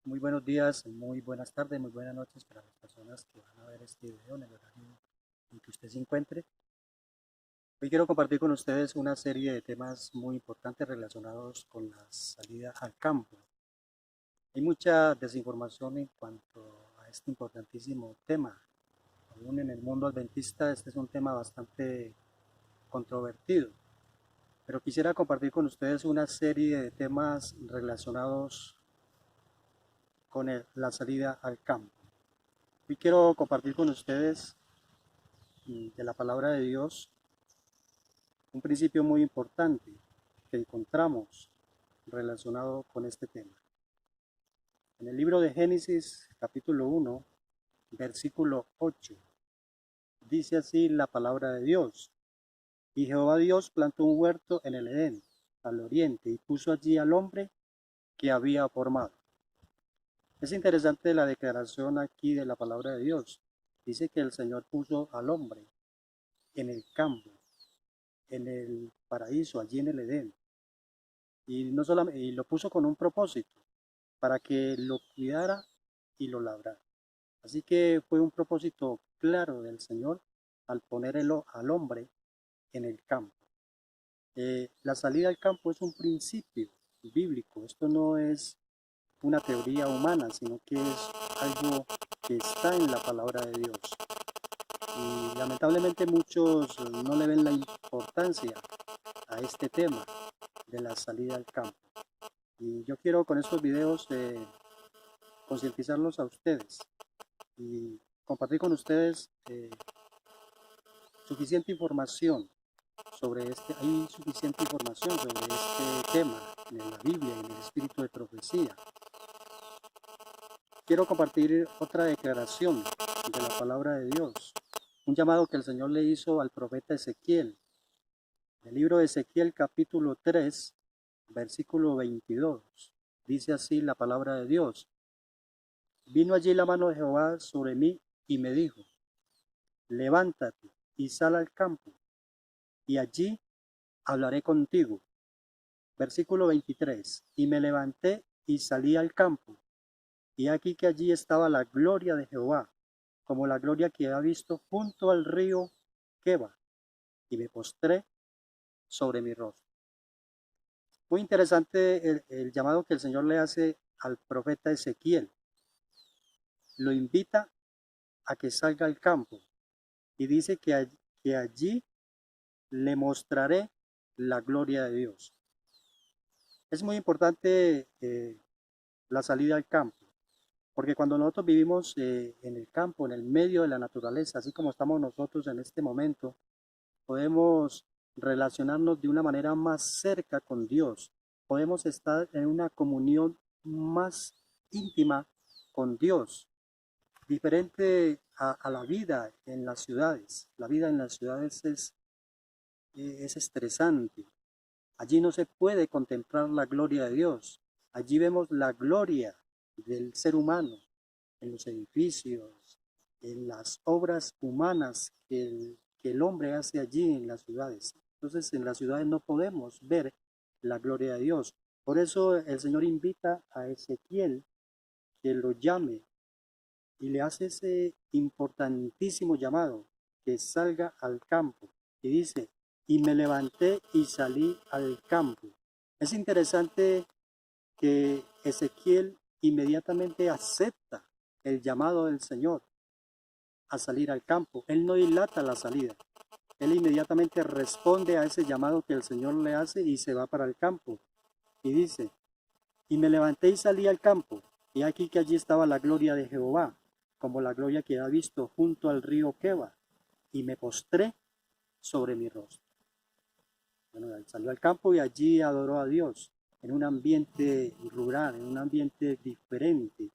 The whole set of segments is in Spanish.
Muy buenos días, muy buenas tardes, muy buenas noches para las personas que van a ver este video en el horario en que usted se encuentre. Hoy quiero compartir con ustedes una serie de temas muy importantes relacionados con la salida al campo. Hay mucha desinformación en cuanto a este importantísimo tema. Aún en el mundo adventista este es un tema bastante controvertido, pero quisiera compartir con ustedes una serie de temas relacionados con la salida al campo. Hoy quiero compartir con ustedes de la palabra de Dios un principio muy importante que encontramos relacionado con este tema. En el libro de Génesis, capítulo 1, versículo 8, dice así la palabra de Dios. Y Jehová Dios plantó un huerto en el Edén, al oriente, y puso allí al hombre que había formado. Es interesante la declaración aquí de la palabra de Dios. Dice que el Señor puso al hombre en el campo, en el paraíso, allí en el Edén. Y no solamente, y lo puso con un propósito, para que lo cuidara y lo labrara. Así que fue un propósito claro del Señor al poner al hombre en el campo. La salida al campo es un principio bíblico. Esto no es una teoría humana, sino que es algo que está en la palabra de Dios. Y lamentablemente muchos no le ven la importancia a este tema de la salida al campo. Y yo quiero con estos videos concientizarlos a ustedes y compartir con ustedes suficiente información hay suficiente información sobre este tema en la Biblia y en el espíritu de profecía. Quiero compartir otra declaración de la palabra de Dios, un llamado que el Señor le hizo al profeta Ezequiel. En el libro de Ezequiel capítulo 3, versículo 22, dice así la palabra de Dios. Vino allí la mano de Jehová sobre mí y me dijo, levántate y sal al campo, y allí hablaré contigo. Versículo 23. Y me levanté y salí al campo, y aquí que allí estaba la gloria de Jehová, como la gloria que había visto junto al río Queba, y me postré sobre mi rostro. Muy interesante el llamado que el Señor le hace al profeta Ezequiel. Lo invita a que salga al campo y dice que allí le mostraré la gloria de Dios. Es muy importante la salida al campo, porque cuando nosotros vivimos en el campo, en el medio de la naturaleza, así como estamos nosotros en este momento, podemos relacionarnos de una manera más cerca con Dios, podemos estar en una comunión más íntima con Dios, diferente a la vida en las ciudades. La vida en las ciudades es estresante. Allí no se puede contemplar la gloria de Dios. Allí vemos la gloria del ser humano en los edificios, en las obras humanas que el hombre hace allí en las ciudades. Entonces en las ciudades no podemos ver la gloria de Dios. Por eso el Señor invita a Ezequiel que lo llame y le hace ese importantísimo llamado, que salga al campo. Y dice, y me levanté y salí al campo. Es interesante que Ezequiel inmediatamente acepta el llamado del Señor a salir al campo. Él no dilata la salida. Él inmediatamente responde a ese llamado que el Señor le hace y se va para el campo. Y dice, y me levanté y salí al campo, y aquí que allí estaba la gloria de Jehová, como la gloria que había visto junto al río Queba, y me postré sobre mi rostro. Bueno, él salió al campo y allí adoró a Dios, en un ambiente rural, en un ambiente diferente.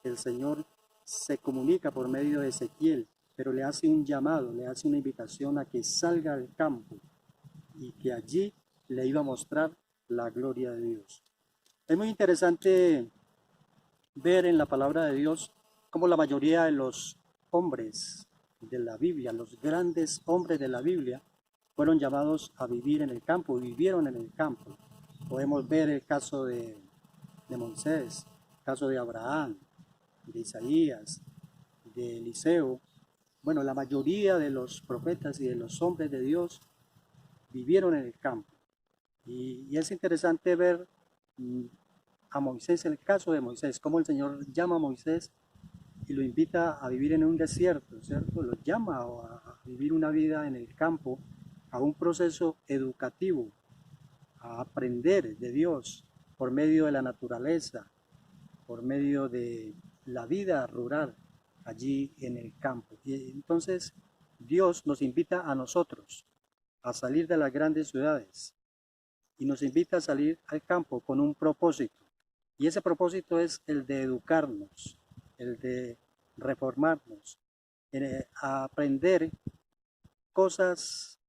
El Señor se comunica por medio de Ezequiel, pero le hace un llamado, le hace una invitación a que salga al campo y que allí le iba a mostrar la gloria de Dios. Es muy interesante ver en la palabra de Dios cómo la mayoría de los hombres de la Biblia, los grandes hombres de la Biblia, fueron llamados a vivir en el campo, vivieron en el campo. Podemos ver el caso de Moisés, caso de Abraham, de Isaías, de Eliseo. Bueno, la mayoría de los profetas y de los hombres de Dios vivieron en el campo. Y es interesante ver a Moisés, en el caso de Moisés, cómo el Señor llama a Moisés y lo invita a vivir en un desierto, ¿cierto? Lo llama a vivir una vida en el campo, a un proceso educativo, a aprender de Dios por medio de la naturaleza, por medio de la vida rural allí en el campo. Y entonces Dios nos invita a nosotros a salir de las grandes ciudades y nos invita a salir al campo con un propósito. Y ese propósito es el de educarnos, el de reformarnos, a aprender cosas.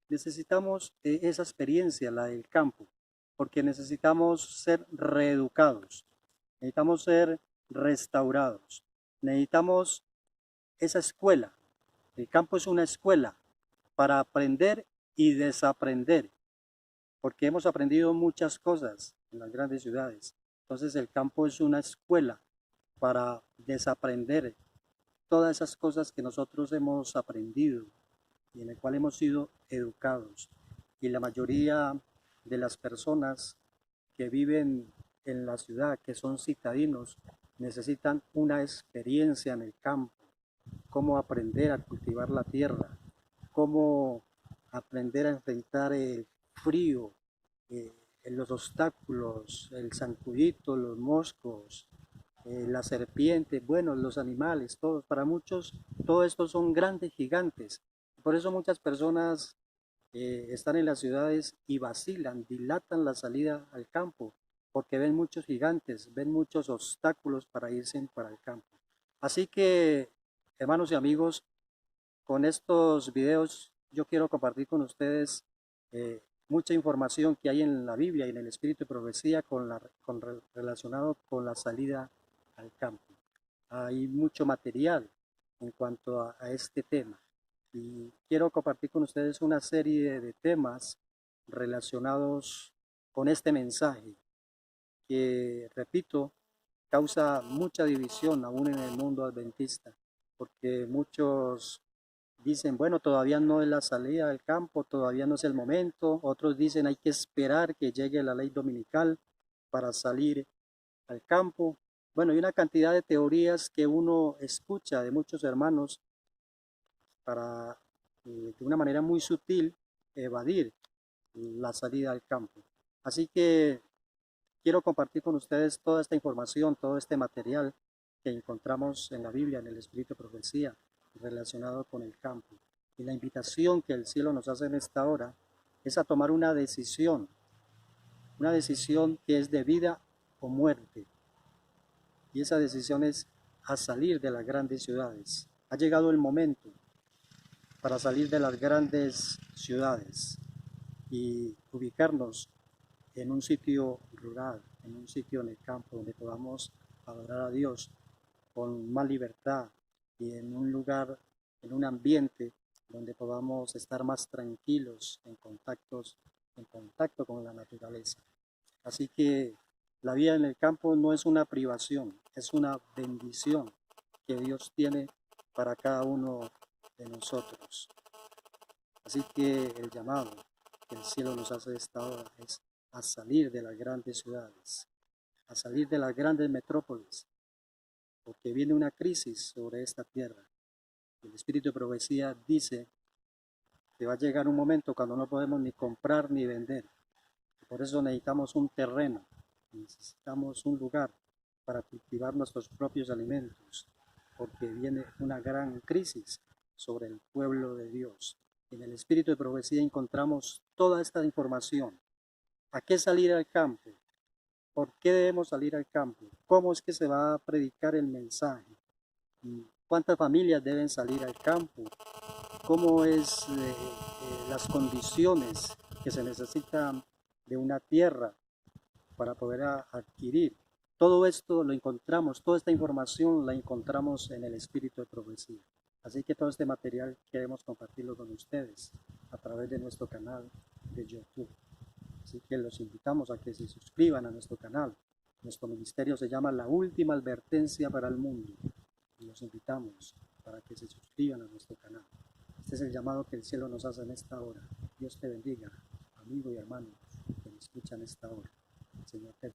Necesitamos esa experiencia, la del campo, porque necesitamos ser reeducados, necesitamos ser restaurados, necesitamos esa escuela. El campo es una escuela para aprender y desaprender, porque hemos aprendido muchas cosas en las grandes ciudades. Entonces el campo es una escuela para desaprender todas esas cosas que nosotros hemos aprendido y en el cual hemos sido educados. Y la mayoría de las personas que viven en la ciudad, que son citadinos, necesitan una experiencia en el campo, cómo aprender a cultivar la tierra, cómo aprender a enfrentar el frío, eh, los obstáculos, el zancudito, los moscos, la serpiente, bueno, los animales, todos, para muchos, todo esto son grandes gigantes. Por eso muchas personas están en las ciudades y vacilan, dilatan la salida al campo, porque ven muchos gigantes, ven muchos obstáculos para irse para el campo. Así que, hermanos y amigos, con estos videos yo quiero compartir con ustedes mucha información que hay en la Biblia y en el Espíritu de Profecía relacionado con la salida al campo. Hay mucho material en cuanto a este tema y quiero compartir con ustedes una serie de temas relacionados con este mensaje que, repito, causa mucha división aún en el mundo adventista, porque muchos dicen, bueno, todavía no es la salida del campo, todavía no es el momento. Otros dicen, hay que esperar que llegue la ley dominical para salir al campo. Bueno, hay una cantidad de teorías que uno escucha de muchos hermanos para, de una manera muy sutil, evadir la salida al campo. Así que quiero compartir con ustedes toda esta información, todo este material que encontramos en la Biblia, en el Espíritu de Profecía, relacionado con el campo. Y la invitación que el cielo nos hace en esta hora es a tomar una decisión que es de vida o muerte. Y esa decisión es a salir de las grandes ciudades. Ha llegado el momento para salir de las grandes ciudades y ubicarnos en un sitio rural, en un sitio en el campo donde podamos adorar a Dios con más libertad y en un lugar, en un ambiente donde podamos estar más tranquilos en contacto con la naturaleza. Así que la vida en el campo no es una privación, es una bendición que Dios tiene para cada uno de nosotros. Así que el llamado que el cielo nos hace de esta hora es a salir de las grandes ciudades, a salir de las grandes metrópolis, porque viene una crisis sobre esta tierra. El Espíritu de Profecía dice que va a llegar un momento cuando no podemos ni comprar ni vender. Por eso necesitamos un terreno, necesitamos un lugar para cultivar nuestros propios alimentos, porque viene una gran crisis sobre el pueblo de Dios. En el Espíritu de Profecía encontramos toda esta información. ¿A qué salir al campo? ¿Por qué debemos salir al campo? ¿Cómo es que se va a predicar el mensaje? ¿Cuántas familias deben salir al campo? ¿Cómo es las condiciones que se necesitan de una tierra para poder adquirir? Todo esto lo encontramos, toda esta información la encontramos en el Espíritu de Profecía. Así que todo este material queremos compartirlo con ustedes a través de nuestro canal de YouTube. Así que los invitamos a que se suscriban a nuestro canal Nuestro ministerio se llama La Última Advertencia para el Mundo y los invitamos para que se suscriban a nuestro canal. Este es el llamado que el cielo nos hace en esta hora. Dios te bendiga, amigo y hermano que me escuchan esta hora. El Señor te